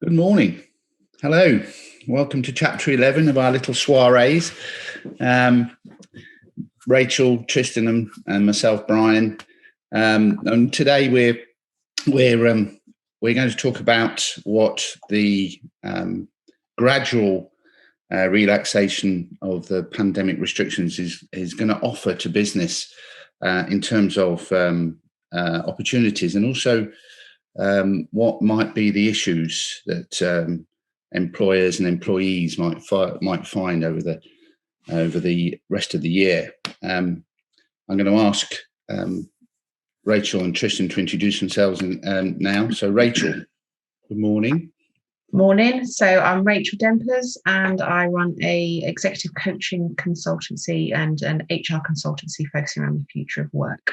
Good morning. Hello. Welcome to chapter 11 of our little soirees. Rachel, Tristan, and myself, Brian. And today we're going to talk about what the gradual relaxation of the pandemic restrictions is going to offer to business in terms of opportunities, and also what might be the issues that employers and employees might find over the rest of the year. I'm going to ask Rachel and Tristan to introduce themselves now. So, Rachel, good morning. Morning. So I'm Rachel Dempers, and I run a executive coaching consultancy and an HR consultancy focusing around the future of work.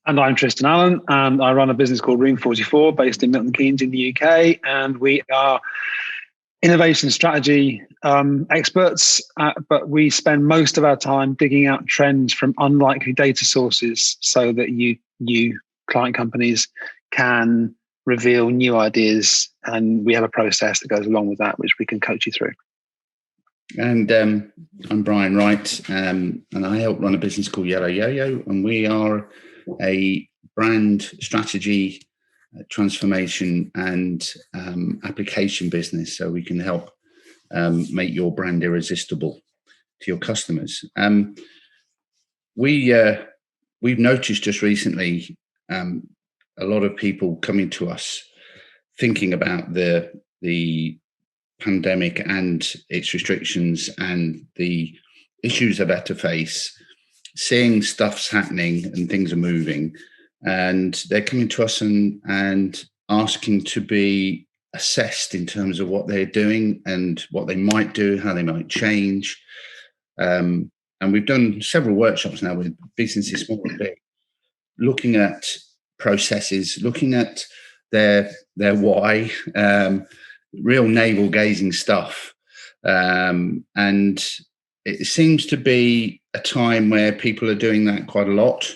And I'm Tristan Allen, and I run a business called Room 44 based in Milton Keynes in the UK. And we are innovation strategy experts, but we spend most of our time digging out trends from unlikely data sources so that you client companies can reveal new ideas. And we have a process that goes along with that, which we can coach you through. And I'm Brian Wright, and I help run a business called Yellow Yo-Yo, and we are a brand strategy, transformation and application business, so we can help make your brand irresistible to your customers. We've noticed just recently a lot of people coming to us thinking about the pandemic and its restrictions and the issues they're about to face, seeing stuff's happening and things are moving, and they're coming to us and asking to be assessed in terms of what they're doing and what they might do, how they might change. And we've done several workshops now with businesses, small and big, looking at processes, looking at their why, real navel gazing stuff. And it seems to be a time where people are doing that quite a lot.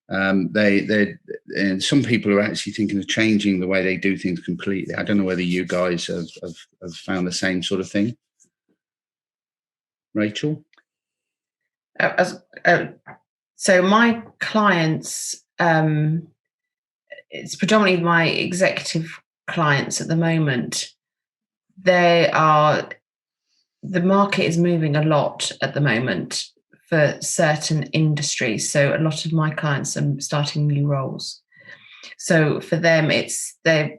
And some people are actually thinking of changing the way they do things completely. I don't know whether you guys have found the same sort of thing. Rachel? So my clients, it's predominantly my executive clients at the moment. The market is moving a lot at the moment for certain industries. So a lot of my clients are starting new roles. So for them, it's the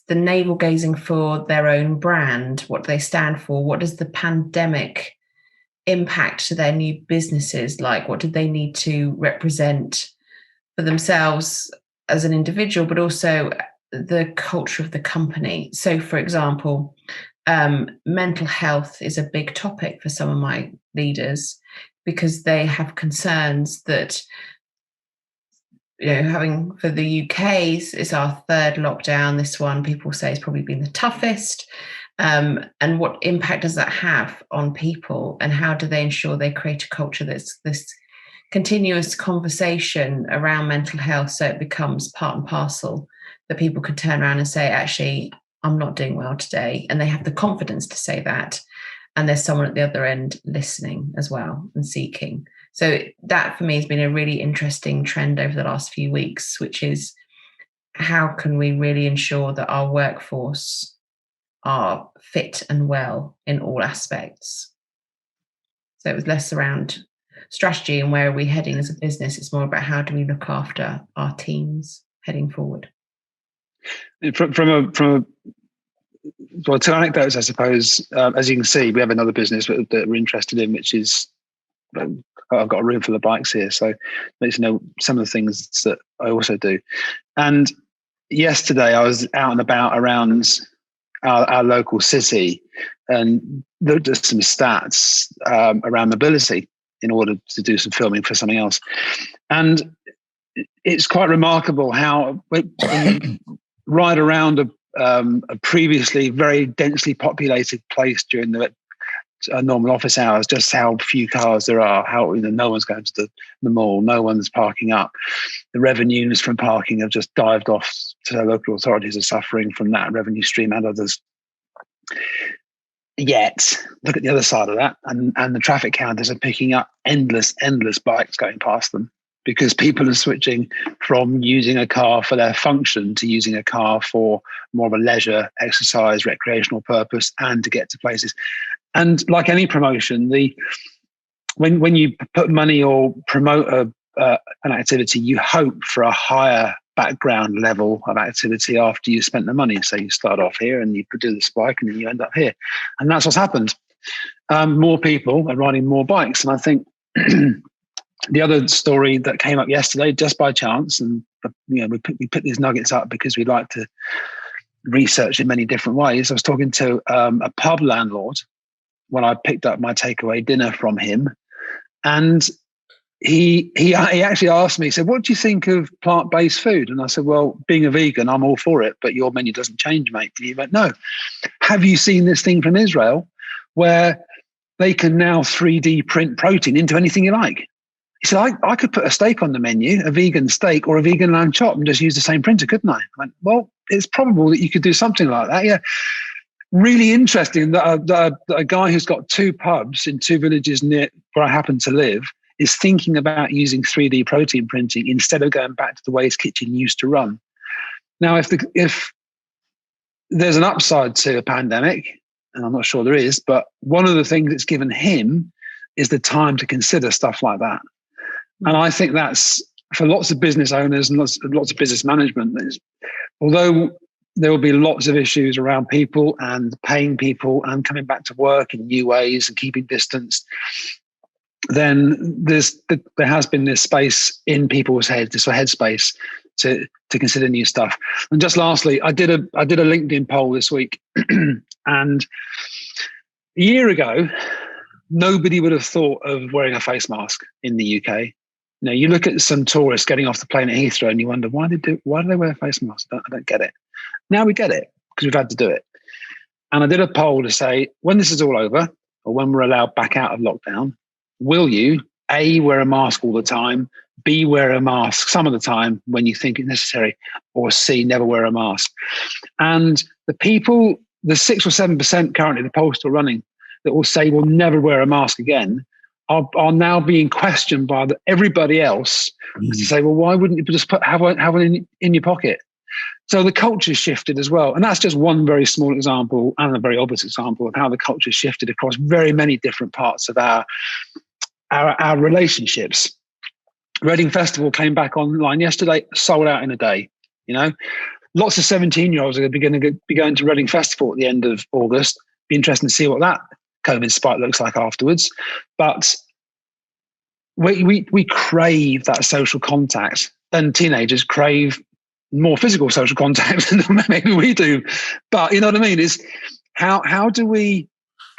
navel gazing for their own brand, what they stand for. What does the pandemic impact to their new businesses? Like, what do they need to represent for themselves as an individual, but also the culture of the company? So, for example, mental health is a big topic for some of my leaders because they have concerns that, having for the UK, it's our third lockdown. This one, people say, has probably been the toughest. And what impact does that have on people? And how do they ensure they create a culture that's this continuous conversation around mental health, so it becomes part and parcel, that people could turn around and say, actually, I'm not doing well today. And they have the confidence to say that. And there's someone at the other end listening as well and seeking. So that for me has been a really interesting trend over the last few weeks, which is how can we really ensure that our workforce are fit and well in all aspects? So it was less around strategy and where are we heading as a business. It's more about how do we look after our teams heading forward. Well, two anecdotes, I suppose. As you can see, we have another business that we're interested in, which is, I've got a room full of bikes here, so let you know some of the things that I also do. And yesterday I was out and about around our local city and looked at some stats around mobility in order to do some filming for something else. And it's quite remarkable how when you ride around a previously very densely populated place during the normal office hours, just how few cars there are, how no one's going to the mall, no one's parking up. The revenues from parking have just dived off, so local authorities are suffering from that revenue stream and others. Yet, look at the other side of that, and the traffic counters are picking up endless bikes going past them, because people are switching from using a car for their function to using a car for more of a leisure, exercise, recreational purpose, and to get to places. And like any promotion, when you put money or promote an activity, you hope for a higher background level of activity after you spent the money. So you start off here and you do the spike and then you end up here. And that's what's happened. More people are riding more bikes. And I think the other story that came up yesterday, just by chance, and we put these nuggets up because we like to research in many different ways. I was talking to a pub landlord when I picked up my takeaway dinner from him, and he actually asked me, he said, "What do you think of plant-based food?" And I said, "Well, being a vegan, I'm all for it, but your menu doesn't change, mate." And he went, "No. Have you seen this thing from Israel where they can now 3D print protein into anything you like?" He said, I could put a steak on the menu, a vegan steak or a vegan lamb chop, and just use the same printer, couldn't I? I went, well, it's probable that you could do something like that. Yeah. Really interesting that a guy who's got 2 pubs in 2 villages near where I happen to live is thinking about using 3D protein printing instead of going back to the way his kitchen used to run. Now, if there's an upside to a pandemic, and I'm not sure there is, but one of the things it's given him is the time to consider stuff like that. And I think that's for lots of business owners and lots of business management. Although there will be lots of issues around people and paying people and coming back to work in new ways and keeping distance, then there has been this space in people's heads, this headspace to consider new stuff. And just lastly, I did a LinkedIn poll this week, and a year ago, nobody would have thought of wearing a face mask in the UK. Now, you look at some tourists getting off the plane at Heathrow and you wonder, why do they wear a face mask? I don't get it. Now we get it because we've had to do it. And I did a poll to say, when this is all over, or when we're allowed back out of lockdown, will you, A, wear a mask all the time, B, wear a mask some of the time when you think it's necessary, or C, never wear a mask? And the 6 or 7% currently, the poll's still running, that will say we'll never wear a mask again, are now being questioned by everybody else to say, well, why wouldn't you just have one in your pocket? So the culture's shifted as well. And that's just one very small example and a very obvious example of how the culture's shifted across very many different parts of our relationships. Reading Festival came back online yesterday, sold out in a day. Lots of 17-year-olds are going to be going to Reading Festival at the end of August. Be interesting to see what that COVID spike looks like afterwards. But we crave that social contact, and teenagers crave more physical social contact than maybe we do. But you know what I mean? Is how do we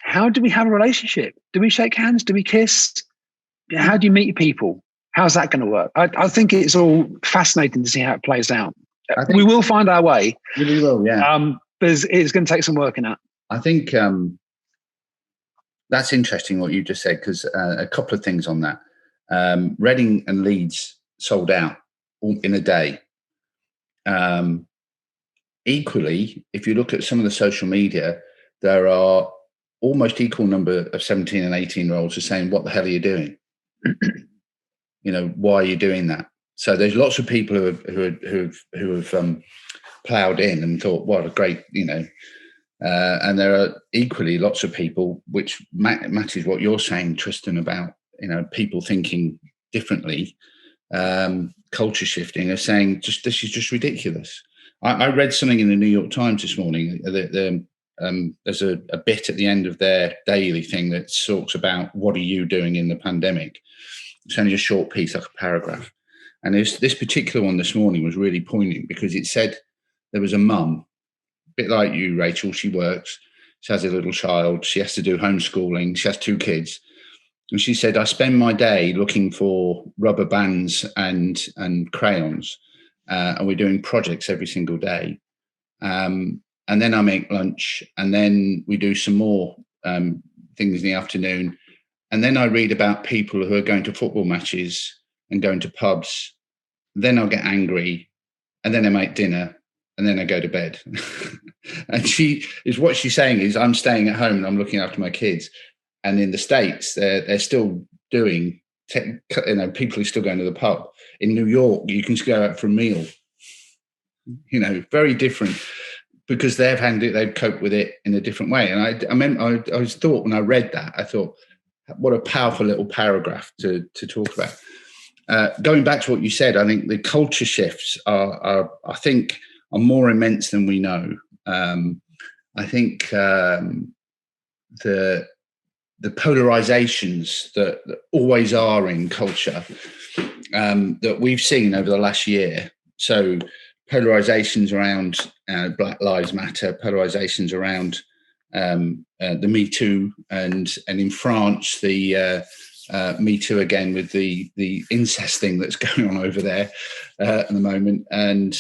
have a relationship? Do we shake hands? Do we kiss? How do you meet people? How's that going to work? I think it's all fascinating to see how it plays out. We will find our way. We will, yeah. But it's going to take some working at. I think that's interesting what you just said, because a couple of things on that. Reading and Leeds sold out in a day. Equally, if you look at some of the social media, there are almost equal number of 17 and 18-year-olds who are saying, "What the hell are you doing? Why are you doing that?" So there's lots of people who have ploughed in and thought, "What a great," and there are equally lots of people, which matches what you're saying, Tristan, about people thinking differently, culture shifting, are saying this is just ridiculous. I read something in the New York Times this morning. There's a bit at the end of their daily thing that talks about what are you doing in the pandemic. It's only a short piece, like a paragraph. And this particular one this morning was really poignant because it said there was a mum, a bit like you, Rachel. She works, she has a little child, she has to do homeschooling, she has 2 kids. And she said, "I spend my day looking for rubber bands and crayons, and we're doing projects every single day. And then I make lunch, and then we do some more things in the afternoon, and then I read about people who are going to football matches and going to pubs. Then I'll get angry, and then I make dinner, and then I go to bed. And what she's saying is, I'm staying at home and I'm looking after my kids. And in the States, they're still doing, people are still going to the pub. In New York, you can go out for a meal. Very different, because they've coped with it in a different way. And I was thought when I read that, I thought, what a powerful little paragraph to talk about. Going back to what you said, I think the culture shifts are more immense than we know. I think the polarizations that always are in culture that we've seen over the last year. So polarizations around Black Lives Matter, polarizations around the Me Too, and in France the Me Too again with the incest thing that's going on over there at the moment, and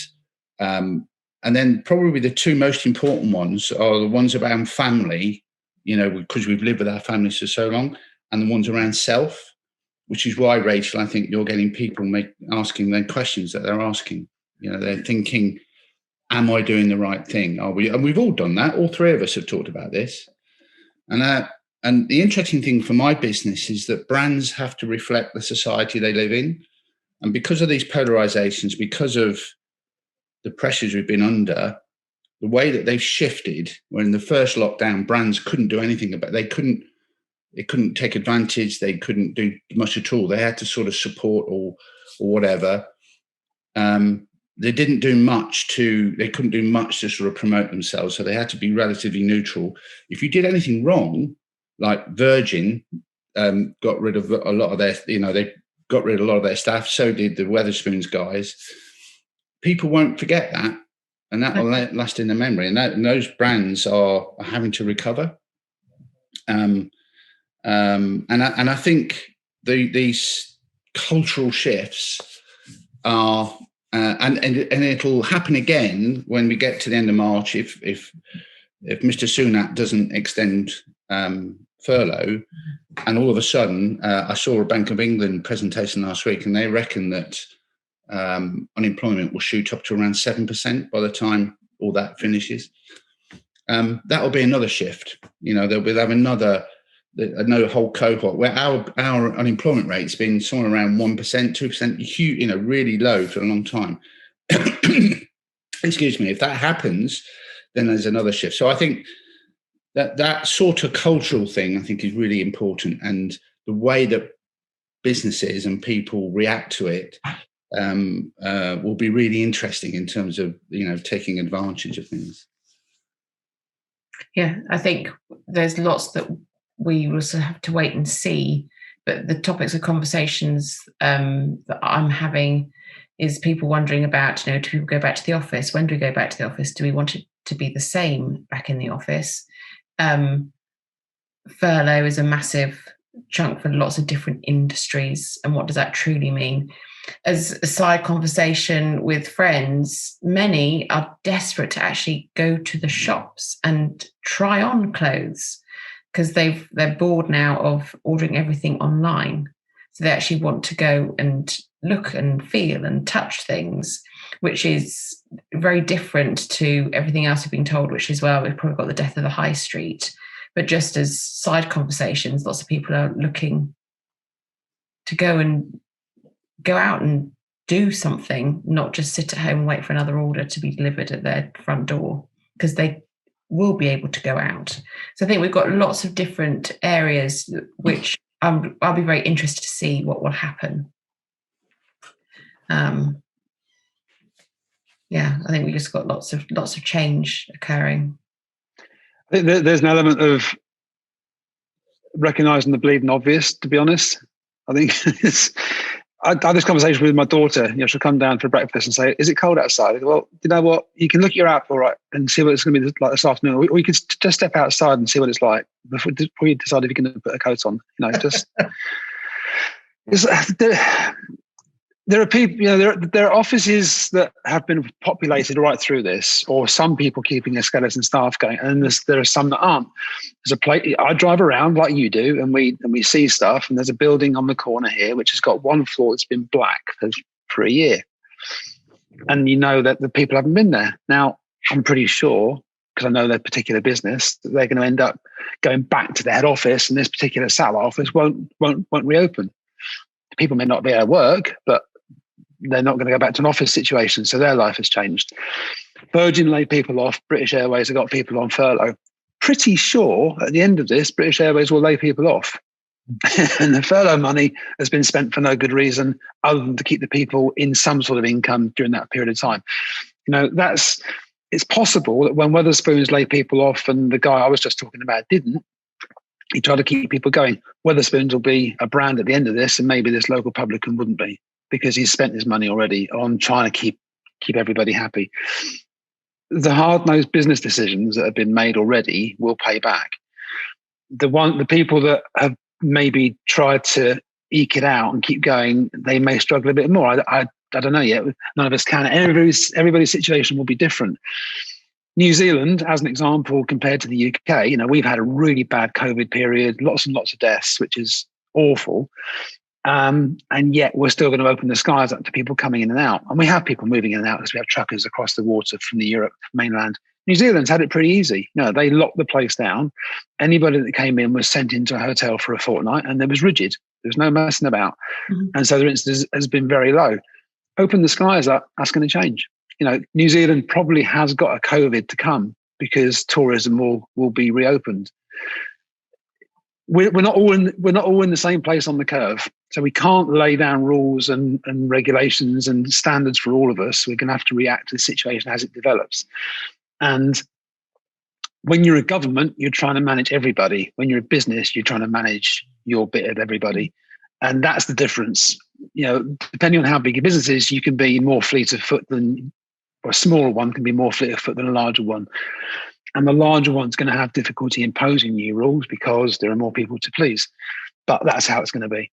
then probably the two most important ones are the ones around family, because we've lived with our families for so long, and the ones around self, which is why, Rachel, I think you're getting people asking their questions that they're asking. They're thinking, am I doing the right thing? Are we? And we've all done that. All three of us have talked about this. And the interesting thing for my business is that brands have to reflect the society they live in. And because of these polarizations, because of the pressures we've been under, the way that they've shifted, when in the first lockdown, brands couldn't do anything about it. They couldn't take advantage. They couldn't do much at all. They had to sort of support or whatever. They couldn't do much to sort of promote themselves. So they had to be relatively neutral. If you did anything wrong, like Virgin got rid of a lot of their, they got rid of a lot of their staff. So did the Wetherspoons guys. People won't forget that, and that will last in their memory. And those brands are having to recover. And I think these cultural shifts are, and it'll happen again when we get to the end of March if Mr. Sunak doesn't extend furlough, and all of a sudden I saw a Bank of England presentation last week, and they reckon that unemployment will shoot up to around 7% by the time all that finishes. That will be another shift. They'll have another whole cohort where our unemployment rate's been somewhere around 1%, 2%, huge, really low for a long time. Excuse me. If that happens, then there's another shift. So I think that sort of cultural thing, I think, is really important, and the way that businesses and people react to it will be really interesting in terms of taking advantage of things. Yeah, I think there's lots that we will have to wait and see, but the topics of conversations that I'm having is people wondering about, do people go back to the office? When do we go back to the office? Do we want it to be the same back in the office? Furlough is a massive chunk for lots of different industries, and what does that truly mean? As a side conversation with friends, many are desperate to actually go to the shops and try on clothes, because they're bored now of ordering everything online. So they actually want to go and look and feel and touch things, which is very different to everything else we've been told, which is, well, we've probably got the death of the high street. But just as side conversations, lots of people are looking to go out and do something, not just sit at home and wait for another order to be delivered at their front door, because they will be able to go out. So I think we've got lots of different areas which I'll be very interested to see what will happen. I think we just got lots of change occurring. I think there's an element of recognising the bleeding obvious, to be honest. I think I had this conversation with my daughter. She'll come down for breakfast and say, "Is it cold outside?" I go, "Well, you know what? You can look at your app, all right, and see what it's going to be like this afternoon. Or you could just step outside and see what it's like before you decide if you're going to put a coat on." there are people, there are offices that have been populated right through this, or some people keeping a skeleton staff going, and there are some that aren't. There's a place I drive around like you do, and we see stuff. And there's a building on the corner here which has got one floor that's been black for a year, and that the people haven't been there. Now, I'm pretty sure, because I know their particular business, that they're going to end up going back to their head office, and this particular satellite office won't reopen. People may not be able to work, but they're not going to go back to an office situation, so their life has changed. Virgin laid people off. British Airways have got people on furlough. Pretty sure at the end of this, British Airways will lay people off. And the furlough money has been spent for no good reason other than to keep the people in some sort of income during that period of time. It's possible that when Wetherspoons laid people off and the guy I was just talking about didn't, he tried to keep people going. Wetherspoons will be a brand at the end of this, and maybe this local publican wouldn't be, because he's spent his money already on trying to keep everybody happy. The hard-nosed business decisions that have been made already will pay back. The people that have maybe tried to eke it out and keep going, they may struggle a bit more. I don't know yet. None of us can. Everybody's situation will be different. New Zealand, as an example, compared to the UK, we've had a really bad COVID period, lots and lots of deaths, which is awful. And yet we're still going to open the skies up to people coming in and out. And we have people moving in and out because we have truckers across the water from the Europe mainland. New Zealand's had it pretty easy. They locked the place down. Anybody that came in was sent into a hotel for a fortnight, and there was rigid. There was no messing about. Mm-hmm. And so the incidence has been very low. Open the skies up, that's going to change. New Zealand probably has got a COVID to come because tourism will be reopened. We're not all in the same place on the curve, so we can't lay down rules and regulations and standards for all of us. We're going to have to react to the situation as it develops. And when you're a government, you're trying to manage everybody. When you're a business, you're trying to manage your bit of everybody, and that's the difference. Depending on how big your business is, you can be more fleet of foot than, or a smaller one can be more fleet of foot than a larger one. And the larger one's going to have difficulty imposing new rules because there are more people to please. But that's how it's going to be.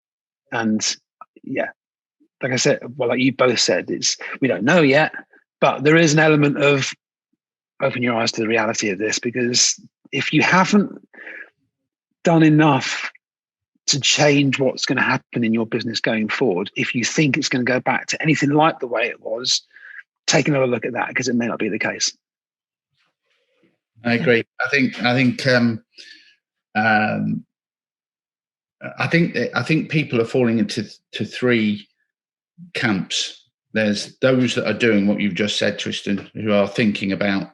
And yeah, like I said, like you both said, we don't know yet, but there is an element of open your eyes to the reality of this, because if you haven't done enough to change what's going to happen in your business going forward, if you think it's going to go back to anything like the way it was, take another look at that, because it may not be the case. I agree. I think people are falling into three camps. There's those that are doing what you've just said, Tristan, who are thinking about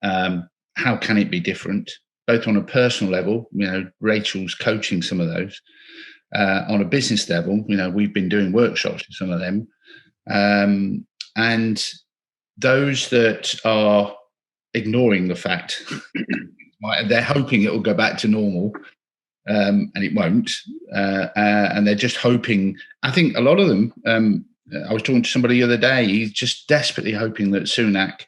how can it be different, both on a personal level. Rachel's coaching some of those. On a business level, we've been doing workshops with some of them, and those that are ignoring the fact they're hoping it will go back to normal, and it won't, and they're just hoping. I think a lot of them, I was talking to somebody the other day, he's just desperately hoping that Sunak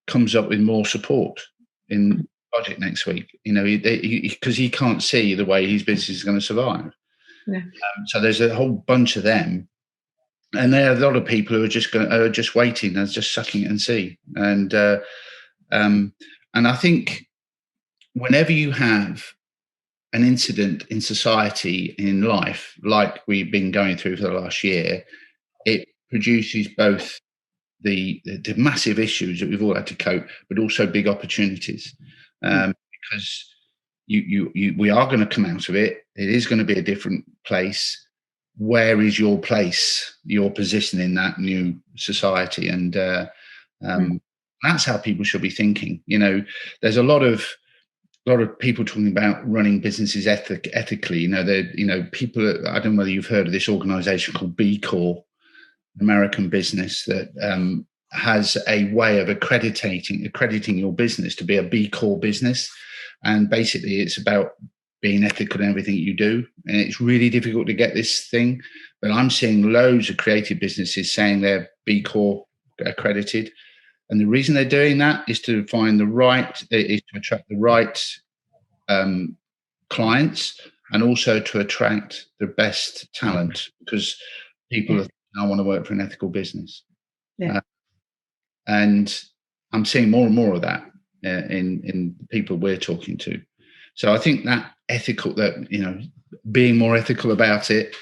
comes up with more support in the budget next week, because he can't see the way his business is going to survive. Yeah. So there's a whole bunch of them, and there are a lot of people who are just waiting and just sucking it and see. And I think whenever you have an incident in society, in life, like we've been going through for the last year, it produces both the massive issues that we've all had to cope, but also big opportunities, because we are going to come out of it. It is going to be a different place. Where is your place, your position in that new society? And that's how people should be thinking. There's a lot of people talking about running businesses ethically. People. I don't know whether you've heard of this organisation called B Corp, American business, that has a way of accrediting your business to be a B Corp business, and basically it's about being ethical in everything you do. And it's really difficult to get this thing, but I'm seeing loads of creative businesses saying they're B Corp accredited. And the reason they're doing that is to attract the right clients, and also to attract the best talent, because people are I want to work for an ethical business. Yeah. And I'm seeing more and more of that in the people we're talking to. So I think that ethical, that, you know, being more ethical about it,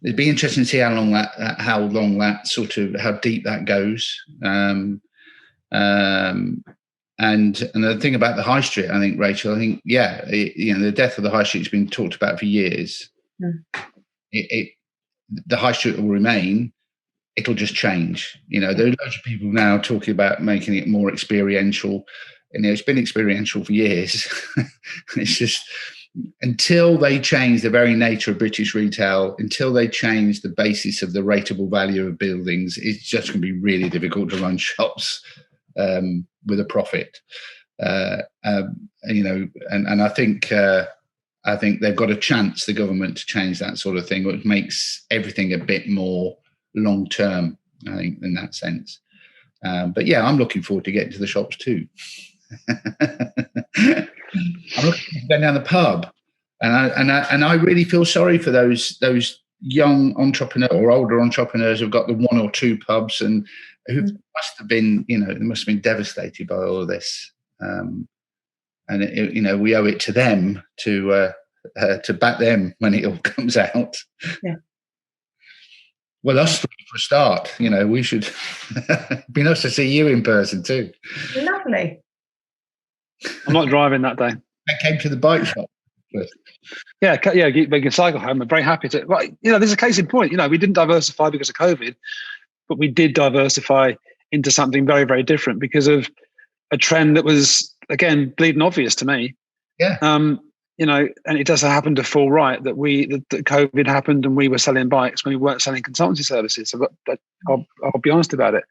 it'd be interesting to see how long that sort of, how deep that goes. And the thing about the high street, I think, Rachel, the death of the high street has been talked about for years. The high street will remain. It'll just change. You know, there are loads of people now talking about making it more experiential. And it's been experiential for years. It's just, until they change the very nature of British retail, until they change the basis of the rateable value of buildings, it's just going to be really difficult to run shops with a profit. You know, and I think they've got a chance, the government, to change that sort of thing, which makes everything a bit more long term, I think, in that sense. But yeah, I'm looking forward to getting to the shops too. I'm looking to go down the pub, and I really feel sorry for those young entrepreneurs or older entrepreneurs who've got the one or two pubs and who must have been, you know, they must have been devastated by all of this. And you know, we owe it to them to back them when it all comes out. Yeah. Well, us three for a start. You know, we should. Be nice to see you in person too. Lovely. I'm not driving that day. I came to the bike shop. Yeah, we can cycle home. I'm very happy to. Well, you know, there's a case in point. You know, we didn't diversify because of COVID, but we did diversify into something very, very different because of a trend that was, again, bleeding obvious to me. Yeah. You know, and it doesn't happen to fall right that that COVID happened and we were selling bikes when we weren't selling consultancy services. So I'll be honest about it.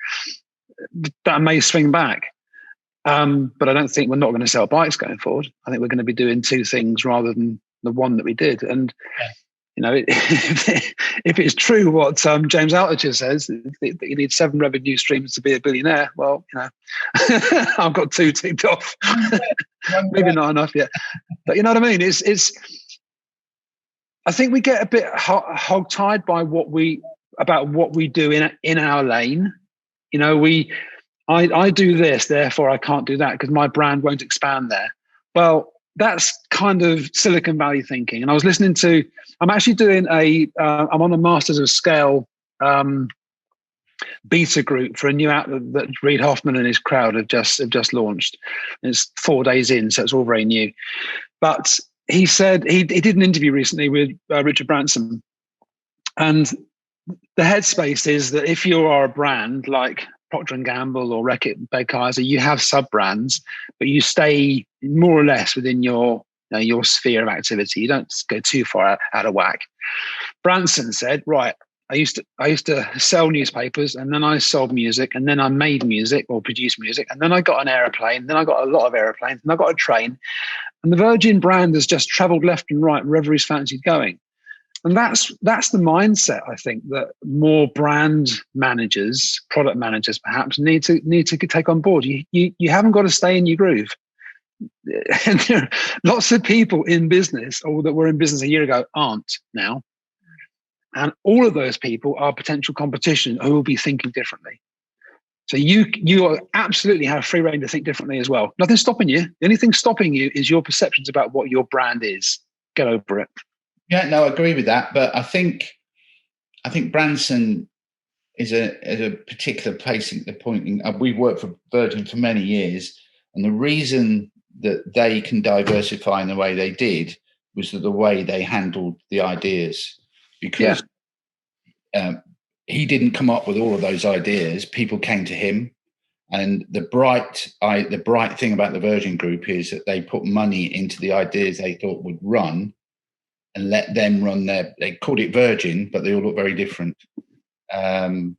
That may swing back. But I don't think we're not going to sell bikes going forward. I think we're going to be doing two things rather than the one that we did. And, you know, if it's true what James Altucher says, that you need 7 revenue streams to be a billionaire, well, you know, I've got 2 ticked off. Maybe not enough yet. But you know what I mean? It's. I think we get a bit hog-tied by what we do in our lane. You know, I do this, therefore I can't do that because my brand won't expand there. Well, that's kind of Silicon Valley thinking. And I was listening to, I'm actually doing I'm on a Masters of Scale beta group for a new outlet that Reid Hoffman and his crowd have just launched. It's 4 days in, so it's all very new. But he said, he did an interview recently with Richard Branson. And the headspace is that if you are a brand like Procter & Gamble or Reckitt Benckiser, you have sub-brands, but you stay more or less within your sphere of activity. You don't go too far out of whack. Branson said, right, I used to sell newspapers, and then I sold music, and then I made music or produced music, and then I got an aeroplane, then I got a lot of aeroplanes, and I got a train. And the Virgin brand has just traveled left and right wherever he's fancied going. And that's the mindset, I think, that more brand managers, product managers perhaps, need to take on board. You haven't got to stay in your groove. And there are lots of people in business, or that were in business a year ago, aren't now. And all of those people are potential competition who will be thinking differently. So you absolutely have free rein to think differently as well. Nothing's stopping you. The only thing stopping you is your perceptions about what your brand is. Get over it. Yeah, no, I agree with that. But I think Branson is a particular place at the point. We've worked for Virgin for many years, and the reason that they can diversify in the way they did was that the way they handled the ideas. Because he didn't come up with all of those ideas. People came to him, and the bright thing about the Virgin Group is that they put money into the ideas they thought would run, and let them run they called it Virgin, but they all look very different. And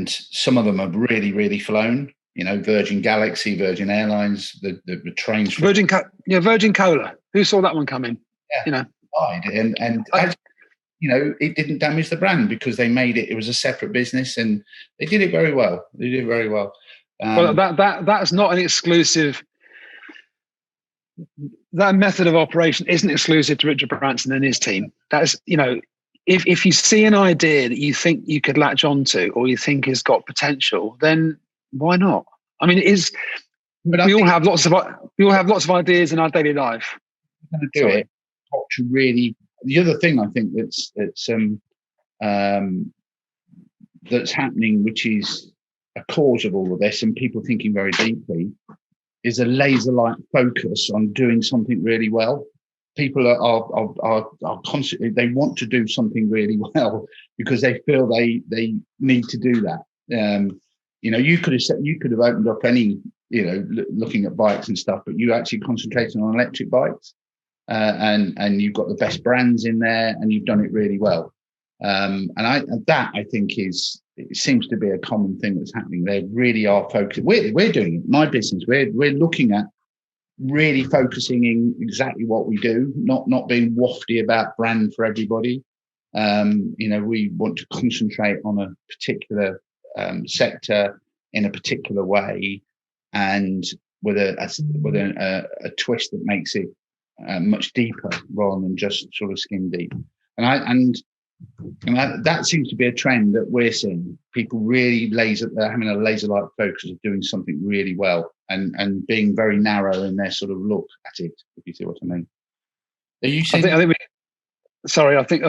some of them have really, really flown. You know, Virgin Galaxy, Virgin Airlines, the trains. Virgin Cola. Who saw that one coming? Yeah, you know, and you know, it didn't damage the brand because they made it. It was a separate business, and they did it very well. Well, that's not an exclusive. That method of operation isn't exclusive to Richard Branson and his team. That's, you know, if you see an idea that you think you could latch onto or you think has got potential, then why not? I mean, it is. We all have lots of ideas in our daily life. Going to do it. To really, the other thing I think that's happening, which is a cause of all of this, and people thinking very deeply, is a laser-like focus on doing something really well. People are constantly, they want to do something really well because they feel they need to do that. You could have opened up any, looking at bikes and stuff, but you actually concentrated on electric bikes, and you've got the best brands in there, and you've done it really well. I think it seems to be a common thing that's happening. They really are focused. We're doing it. My business, we're looking at really focusing in exactly what we do, not being wafty about brand for everybody. We want to concentrate on a particular sector in a particular way, and with a twist that makes it much deeper rather than just sort of skin deep. And that seems to be a trend that we're seeing. People really they're having a laser-like focus of doing something really well and being very narrow in their sort of look at it, if you see what I mean. Are you seeing? I think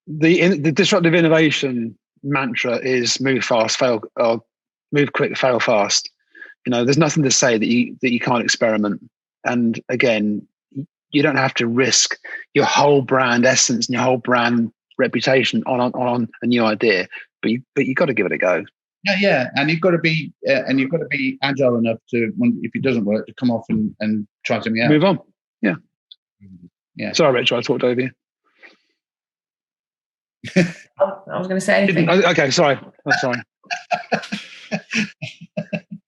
the disruptive innovation mantra is move fast, fail, or move quick, fail fast. There's nothing to say that you can't experiment. And again, you don't have to risk your whole brand essence and your whole brand reputation on a new idea, but you got to give it a go. Yeah, and you've got to be agile enough to, if it doesn't work, to come off and try something else. Move on. Yeah. Sorry, Rachel, I talked over you. I was going to say anything. Okay, sorry. I'm sorry.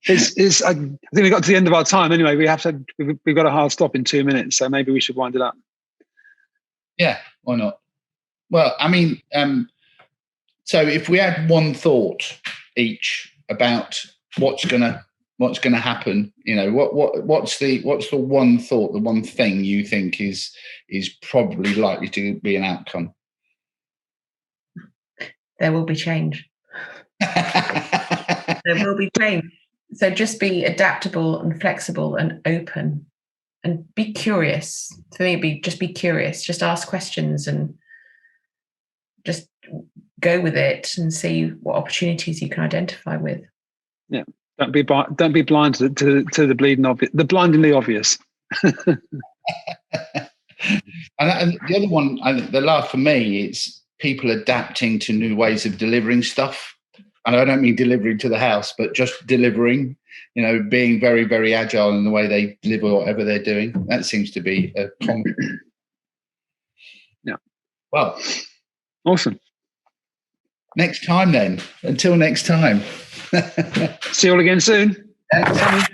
I think we got to the end of our time anyway. We've got a hard stop in 2 minutes, so maybe we should wind it up. Yeah, why not? Well, I mean, so if we had one thought each about what's gonna happen, what's the one thought, the one thing you think is probably likely to be an outcome? There will be change. There will be change. So just be adaptable and flexible and open and be curious. For me, just be curious. Just ask questions and just go with it and see what opportunities you can identify with. Yeah. Don't be blind to the blindingly obvious. And the other one, the last for me, it's people adapting to new ways of delivering stuff. And I don't mean delivering to the house, but just delivering, being very, very agile in the way they deliver whatever they're doing. That seems to be a common. Yeah. Well, awesome. Next time then. Until next time. See you all again soon. Thanks.